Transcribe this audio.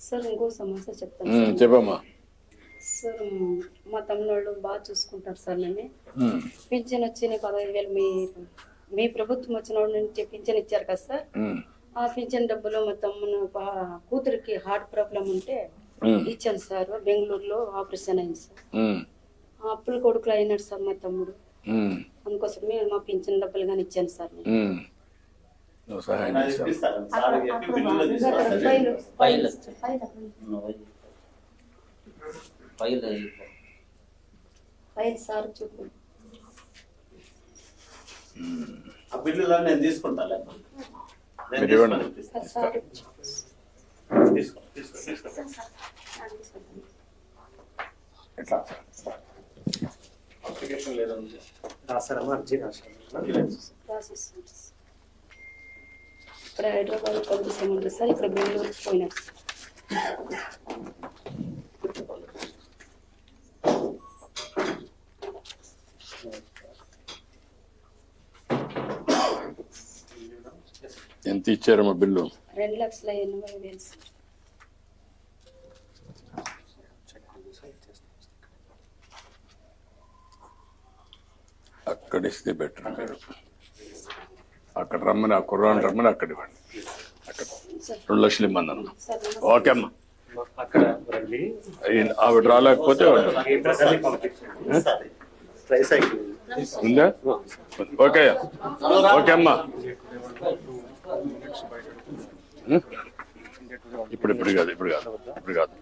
Sir ఇంకో సమస్య చెప్తాను చెప్పమ్మా. సార్. మా తమ్ముళ్ళు బాగా చూసుకుంటారు సార్. నేను పింఛన్ వచ్చి 15,000 మీ ప్రభుత్వం వచ్చిన నుంచి పింఛన్ ఇచ్చారు కదా సార్. ఆ పింఛన్ డబ్బులు మా తమ్ముడు కూతురికి హార్ట్ ప్రాబ్లం ఉంటే ఇచ్చాను సార్. బెంగళూరులో ఆపరేషన్ అయింది సార్. అప్పుల కొడుకులు అయినాడు సార్ మా తమ్ముడు. అందుకోసమే మా పింఛన్ డబ్బులు కానీ ఇచ్చాను సార్. ఫైల్ సార్ చూపు. ఆ బిల్లులో నేను తీసుకుంటాను. అప్లికేషన్ లేదండి. రాసారమ్మా? అర్జీ రాశారు. ఇక్కడ హైదరాబాద్ పంపిస్తామంటారు సార్. ఇక్కడ బెంగళూరుకి పోయినారు. ఎంత ఇచ్చారమ్మా బిల్లు? 2,80,000 సార్. అక్కడ ఇస్తే బెటర్. మీరు అక్కడ రమ్మని, ఆ కుర్రాన్ని రమ్మని అక్కడ ఇవ్వండి. అక్కడ 2 లక్షలు ఇమ్మన్నాను. ఓకే అమ్మా. ఆవిడ రాలేకపోతే ఉందా? ఓకే ఓకే అమ్మా. ఇప్పుడు కాదు.